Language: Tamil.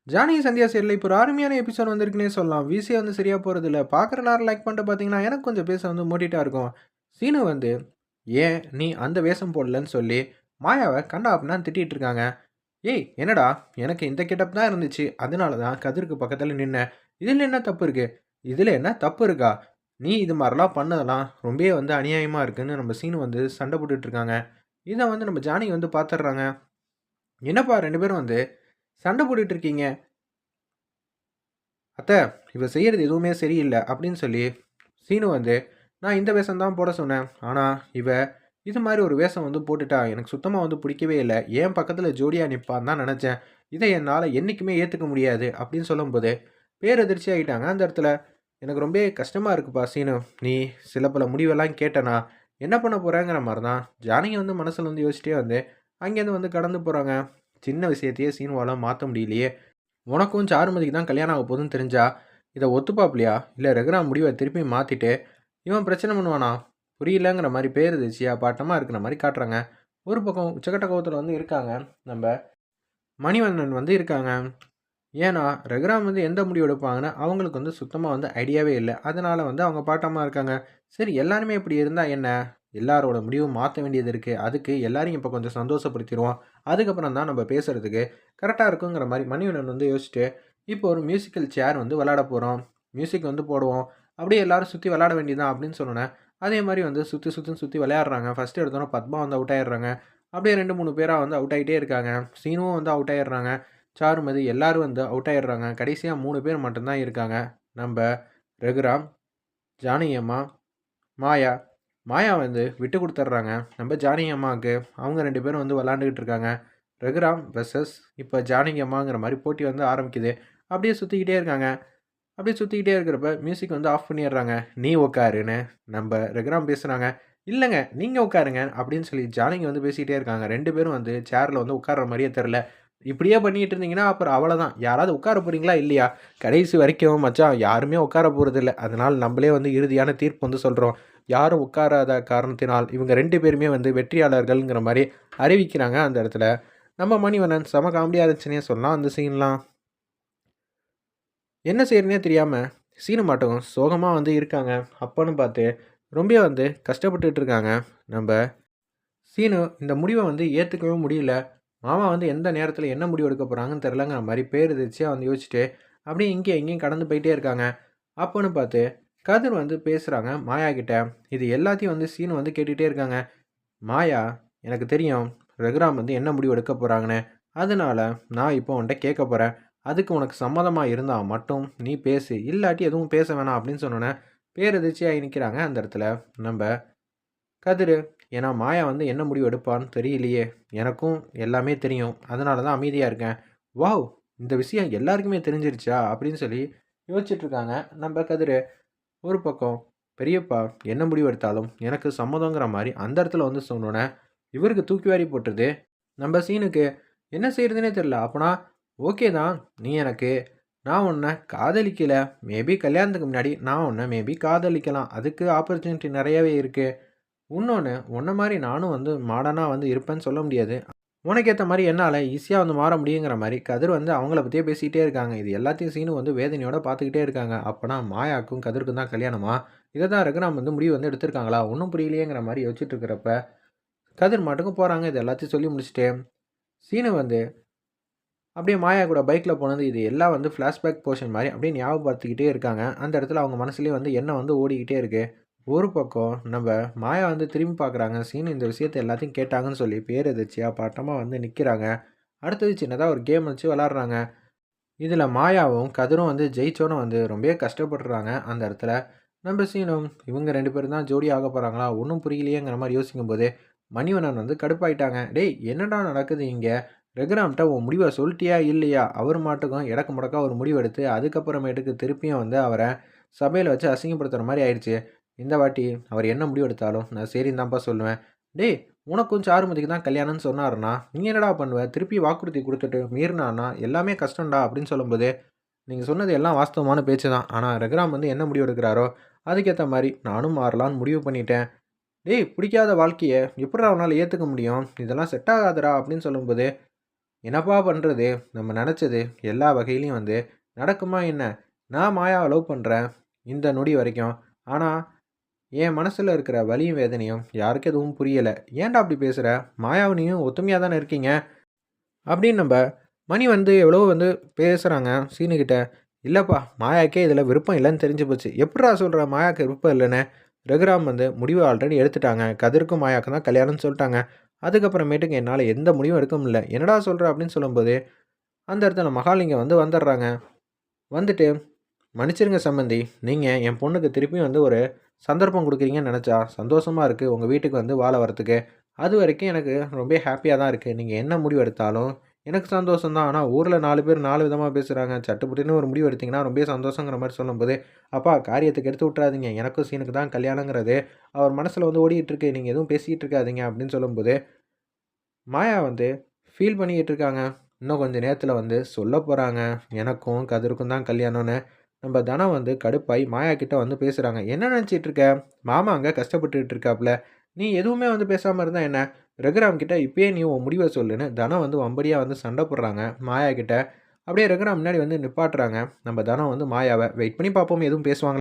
ஜானி சந்தியா சீரியல்ல இப்போ ஒரு அருமையான எபிசோட் வந்திருக்குன்னே சொல்லலாம். விசி வந்து சரியா போறதில்ல. பார்க்குற நேரம் லைக் பண்ணிட்டு பார்த்தீங்கன்னா, எனக்கு கொஞ்சம் பேச வந்து மோட்டிவேட்டா இருக்கும். சீனு வந்து, "ஏன் நீ அந்த வேஷம் போடலன்னு?" சொல்லி மாயாவ கண்டா அப்படின்னான்னு திட்டிட்டு இருக்காங்க. "ஏய் என்னடா, எனக்கு இந்த கெட்டப் தான் இருந்துச்சு. அதனால தான் கதிருக்கு பக்கத்துல நின்னேன். இதில என்ன தப்பு இருக்கு? இதில என்ன தப்பு இருக்கா? நீ இது மாரிலாம் பண்ணதெல்லாம் ரொம்பவே வந்து அநியாயமா இருக்குன்னு" நம்ம சீனு வந்து சண்டை போட்டுட்டு இருக்காங்க. இத வந்து நம்ம ஜானகி வந்து பார்த்துடுறாங்க. "என்னப்பா 2 பேரும் வந்து சண்டை போட்டுட்டு இருக்கீங்க?" "அத்த, இவ செய்யறது எதுவுமே சரியில்ல" அப்படின்னு சொல்லி சீனு வந்து, "நான் இந்த வேஷம் தான் போட சொன்னேன். ஆனா, இவ இது மாரி ஒரு வேஷம் வந்து போட்டுட்டா. எனக்கு சுத்தமா வந்து பிடிக்கவே இல்ல. என் பக்கத்துல ஜோடியா நிப்பான்னு தான் நெனச்சேன். இத என்னால என்னைக்குமே ஏத்துக்க முடியாது" அப்படின்னு சொல்லும்போது, பேரதிர்ச்சி ஆயிட்டாங்க அந்த இடத்துல. "எனக்கு ரொம்பவே கஷ்டமா இருக்குப்பா சீனு. நீ சில பல முடிவெல்லாம் கேட்டனா, என்ன பண்ண போறேங்கிற மாரி தான்." ஜானகி வந்து மனசுல வந்து யோசிச்சிட்டே வந்து, அங்கேருந்து வந்து கடந்து போறாங்க. சின்ன விஷயத்தையே சீனுவால மாத்த முடியலையே. உனக்கும் சாருமதிக்கு தான் கல்யாணம் ஆக போகுதுன்னு தெரிஞ்சா, இத ஒத்துப்பாப்லையா? இல்ல ரகுராம் முடிவ திருப்பி மாத்திட்டு, இவன் பிரச்சனை பண்ணுவானா? புரியலங்கிற மாரி பேரதிர்ச்சியா, பாட்டமா இருக்கிற மாரி காட்டுறாங்க. ஒரு பக்கம் உச்சக்கட்ட கோவத்துல வந்து இருக்காங்க. நம்ப மணிவண்ணன் வந்து இருக்காங்க. ஏன்னா, ரகுராம் வந்து எந்த முடிவு எடுப்பாங்கன்னு அவங்களுக்கு வந்து சுத்தமா வந்து ஐடியாவே இல்ல. அதனால வந்து அவங்க பாட்டமா இருக்காங்க. சரி எல்லாருமே இப்படி இருந்தா என்ன? எல்லாரோட முடிவும் மாத்த வேண்டியது இருக்கு. அதுக்கு எல்லாரையும் இப்ப கொஞ்சம் சந்தோஷப்படுத்திருவோம். அதுக்கப்புறம் தான் நம்ம பேசுறதுக்கு கரெக்ட்டா இருக்குங்கிற மாரி மணிவண்ணன் வந்து யோசிச்சுட்டு, இப்போ ஒரு மியூசிக்கல் சேர் வந்து விளையாட போறோம். மியூசிக் வந்து போடுவோம். அப்படியே எல்லாரும் சுத்தி விளையாட வேண்டியது தான் அப்படின்னு சொன்னோனே, அதே மாரி வந்து சுத்துன்னு சுத்தி விளையாடுறாங்க. ஃபர்ஸ்ட் எடுத்தோனே பத்மா வந்து அவுட் ஆயிடுறாங்க. அப்படியே 2, 3 பேரா வந்து அவுட் ஆயிட்டே இருக்காங்க. சீனுவும் வந்து அவுட் ஆயிடுறாங்க. சாருமதி எல்லாரும் வந்து அவுட் ஆயிடுறாங்க. கடைசியா 3 பேர் மட்டும் தான் இருக்காங்க. நம்ப ரகுராம், ஜானகி அம்மா, மாயா. மாயா வந்து விட்டு குடுத்துடுறாங்க. நம்ம ஜானகி அம்மாவுக்கு. அவங்க 2 பேரும் வந்து விளையாண்டுகிட்டு இருக்காங்க. ரகுராம் வெர்சஸ் இப்ப ஜானகி அம்மாங்கிற மாரி போட்டி வந்து ஆரம்பிக்குது. அப்படியே சுத்திக்கிட்டே இருக்காங்க. அப்படியே சுத்திக்கிட்டே இருக்கிறப்ப மியூசிக் வந்து ஆஃப் பண்ணிடுறாங்க. "நீ உட்காருன்னு" நம்ப ரகுராம் பேசுறாங்க. "இல்லங்க, நீங்க உட்காருங்க" அப்படின்னு சொல்லி ஜானகி வந்து பேசிக்கிட்டே இருக்காங்க. 2 பேரும் வந்து சேர்ல வந்து உட்கார்ற மாரியே தெரியல. இப்படியே பண்ணிட்டு இருந்தீங்கன்னா, அப்புறம் அவ்வளோதான். யாராவது உட்கார போறீங்களா? இல்லையா? கடைசி வரைக்கும் மச்சான் யாருமே உட்கார போறதில்ல. அதனால நம்பளே வந்து இறுதியான தீர்ப்பு வந்து சொல்றோம். யாரும் உட்காராத காரணத்தினால், இவங்க 2 பேருமே வந்து வெற்றியாளர்கள்ங்கிற மாரி அறிவிக்கிறாங்க அந்த இடத்துல. நம்ம மணிவண்ணன் செம காமெடியா இருந்துச்சுன்னே சொல்லலாம் அந்த சீன்லாம். என்ன செய்றதுன்னே தெரியாம, சீனு மாட்டும் சோகமா வந்து இருக்காங்க. அப்பன்னு பார்த்து, ரொம்ப வந்து கஷ்டப்பட்டுட்டு இருக்காங்க. நம்ப சீனு இந்த முடிவ வந்து ஏத்துக்கவே முடியல. மாமா வந்து எந்த நேரத்தில என்ன முடிவு எடுக்க போறாங்கன்னு தெரிலங்கிற மாரி பேரதிர்ச்சியா வந்து யோசிச்சுட்டு, அப்படியே இங்கேயும் அங்கேயும் கடந்து போயிட்டே இருக்காங்க. அப்பன்னு பார்த்து, கதிர் வந்து பேசுறாங்க மாயா கிட்ட. இது எல்லாத்தையும் வந்து சீனு வந்து கேட்டுட்டே இருக்காங்க. "மாயா, எனக்கு தெரியும் ரகுராம் வந்து என்ன முடிவு எடுக்க போறாங்கன்னு. அதனால நான் இப்போ உன்ட்ட கேட்க போறேன். அதுக்கு உனக்கு சம்மதமா இருந்தா மட்டும் நீ பேசு. இல்லாட்டி எதுவும் பேச வேணாம்" அப்படின்னு சொன்னோனே, பேரதிர்ச்சியாகி நிக்கிறாங்க அந்த இடத்துல நம்ப கதிரு. ஏன்னா மாயா வந்து என்ன முடிவு எடுப்பான்னு தெரியலையே! எனக்கும் எல்லாமே தெரியும். அதனால தான் அமைதியா இருக்கேன். வாவ்! இந்த விஷயம் எல்லாருக்குமே தெரிஞ்சிருச்சா? அப்படின்னு சொல்லி யோசிச்சுட்டு இருக்காங்க நம்ப கதிரு. ஒரு பக்கம் பெரியப்பா என்ன முடிவு எடுத்தாலும் எனக்கு சம்மதங்கிற மாரி அந்த இடத்துல வந்து சொன்னோனே, இவருக்கு தூக்கி வாரி போட்டுருது. நம்ப சீனுக்கு என்ன செய்றதுன்னே தெரியல. அப்பனா ஓகே தான். நீ எனக்கு நான் உன்ன காதலிக்கல. மேபி கல்யாணத்துக்கு முன்னாடி நான் உன்ன மேபி காதலிக்கலாம். அதுக்கு ஆப்பர்ச்சுனிட்டி நெறையவே இருக்கு. உன்னொன்னு, உன்ன மாரி நானும் வந்து மாடர்னா வந்து இருப்பேன்னு சொல்ல முடியாது. உனக்கு ஏத்த மாரி என்னால ஈஸியா வந்து மாற முடியுங்கிற மாரி கதிர் வந்து அவங்கள பத்தியே பேசிட்டே இருக்காங்க. இது எல்லாத்தையும் சீனு வந்து வேதனையோட பார்த்துக்கிட்டே இருக்காங்க. அப்பனா மாயாக்கும் கதிருக்கும் தான் கல்யாணமா? இத தான் ரகுராம் வந்து முடிவு வந்து எடுத்திருக்காங்களா? ஒண்ணும் புரியலையேங்கிற மாரி யோசிச்சுட்டு இருக்கிறப்ப, கதிர் மாட்டுக்கும் போறாங்க. இது எல்லாத்தையும் சொல்லி முடிச்சுட்டு, சீனு வந்து அப்படியே மாயா கூட பைக்ல போனது இது எல்லாம் வந்து ஃப்ளாஷ்பேக் போர்ஷன் மாரி அப்படியே ஞாபகப்படுத்திக்கிட்டே இருக்காங்க. அந்த இடத்துல அவங்க மனசுலயே வந்து எண்ணம் வந்து ஓடிக்கிட்டே இருக்கு. ஒரு பக்கம் நம்ப மாயா வந்து திரும்பி பார்க்குறாங்க. சீனு இந்த விஷயத்த எல்லாத்தையும் கேட்டாங்கன்னு சொல்லி பேரெதிர்ச்சியா பாட்டமா வந்து நிக்கிறாங்க. அடுத்தது சின்னதா ஒரு கேம் வச்சு விளையாடுறாங்க. இதுல மாயாவும், கதிரும் வந்து ஜெயிச்சோன வந்து ரொம்பவே கஷ்டப்படுறாங்க அந்த இடத்துல. நம்ம சீனும் இவங்க 2 பேரும் தான் ஜோடி ஆக போறாங்களா? ஒண்ணும் புரியலையேங்கிற மாரி யோசிக்கும்போது, மணிவண்ணன் வந்து கடுப்பாயிட்டாங்க. "டேய் என்னடா நடக்குது இங்க? ரகுராம்ட்ட உன் முடிவ சொல்ட்டியா? இல்லையா?" அவர் மாட்டுக்கும் எடக்கு முடக்கா ஒரு முடிவு எடுத்து, அதுக்கப்புறமேட்டுக்கு திருப்பியும் வந்து அவர சபையில வச்சு அசிங்கப்படுத்துற மாரி ஆயிடுச்சு. இந்த வாட்டி அவர் என்ன முடிவு எடுத்தாலும் நான் சரின்னு தான்ப்பா சொல்லுவேன். "டேய் உனக்கும் சாருமதிக்கு தான் கல்யாணம்னு சொன்னாருன்னா, நீ என்னடா பண்ணுவ? திருப்பி வாக்குறுதி குடுத்துட்டு மீறினான்னா எல்லாமே கஷ்டம்டா" அப்படின்னு சொல்லும்போது, "நீங்க சொன்னது எல்லாம் வாஸ்தவமான பேச்சு தான். ஆனா ரகுராம் வந்து என்ன முடிவு எடுக்கிறாரோ, அதுக்கேத்த மாரி நானும் மாறலான்னு முடிவு பண்ணிட்டேன்." "டேய் பிடிக்காத வாழ்க்கைய எப்புட்றா உன்னால ஏத்துக்க முடியும்? இதெல்லாம் செட் ஆகாதுடா" அப்படின்னு சொல்லும்போது, என்னப்பா பண்ணுறது, நம்ம நினச்சது எல்லா வகையிலையும் வந்து நடக்குமா என்ன? நான் மாயாவை லவ் பண்ணுறேன் இந்த நொடி வரைக்கும். ஆனால் என் மனசில் இருக்கிற வலியும் வேதனையும் யாருக்கும் எதுவும் புரியலை. ஏன்டா அப்படி பேசுகிற? மாயாவும் ஒத்துமையாக தானே இருக்கீங்க அப்படின்னு நம்ம மணி வந்து எவ்வளவோ வந்து பேசுகிறாங்க சீனுக்கிட்ட. இல்லைப்பா, மாயாக்கே இதில் விருப்பம் இல்லைன்னு தெரிஞ்சு போச்சு. எப்புட்றா சொல்கிற மாயாவுக்கு விருப்பம் இல்லைன்னு? ரகுராம் வந்து முடிவு ஆல்ரெடி எடுத்துட்டாங்க. கதிருக்கும் மாயாவுக்கும் தான் கல்யாணம்னு சொல்லிட்டாங்க. அதுக்கப்புறமேட்டுக்கு என்னால் எந்த முடிவும் எடுக்க முடியல. என்னடா சொல்கிற அப்படின்னு சொல்லும்போது அந்த இடத்துல மகாலிங்கம் வந்து வந்துடுறாங்க. வந்துட்டு, மன்னிச்சிருங்க சம்பந்தி, நீங்கள் என் பொண்ணுக்கு திருப்பியும் வந்து ஒரு சந்தர்ப்பம் கொடுக்குறீங்கன்னு நினச்சா சந்தோஷமாக இருக்குது உங்கள் வீட்டுக்கு வந்து வாழ வரத்துக்கு. அது வரைக்கும் எனக்கு ரொம்ப ஹாப்பியாக தான் இருக்குது. நீங்கள் என்ன முடிவு எடுத்தாலும் எனக்கு சந்தோஷம் தான். ஆனால் ஊரில் 4 பேர் 4 விதமாக பேசுகிறாங்க. சட்டுப்புட்டுன்னு ஒரு முடிவு எடுத்தீங்கன்னா ரொம்ப சந்தோஷங்கிற மாதிரி சொல்லும்போது, அப்பா காரியத்துக்கு எடுத்து விட்றாதீங்க. எனக்கும் சீனுக்கு தான் கல்யாணங்கிறது அவர் மனசில் வந்து ஓடிட்டு இருக்கு. நீங்கள் எதுவும் பேசிக்கிட்டு இருக்காதீங்க அப்படின்னு சொல்லும்போது, மாயா வந்து ஃபீல் பண்ணிக்கிட்டு இருக்காங்க. இன்னும் கொஞ்சம் நேரத்தில் வந்து சொல்ல போகிறாங்க. எனக்கும் கதிருக்கும் தான் கல்யாணம்னு. நம்ம தனம் வந்து கடுப்பாயி மாயா கிட்ட வந்து பேசுகிறாங்க. என்ன நினச்சிட்டு இருக்க? மாமா அங்கே கஷ்டப்பட்டுட்டு இருக்காப்புல. நீ எதுவுமே வந்து பேசாமல் இருந்தா என்ன? ரகுராம் கிட்ட இப்பயே நீ உன் முடிவை சொல்லுன்னு தனம் வந்து வம்படியாக வந்து சண்டை போடுறாங்க மாயா கிட்ட. அப்படியே ரகுராம் முன்னாடி வந்து நிப்பாட்டுறாங்க. நம்ம தனம் வந்து மாயாவை வெயிட் பண்ணி பார்ப்போம் எதுவும் பேசுவாங்க.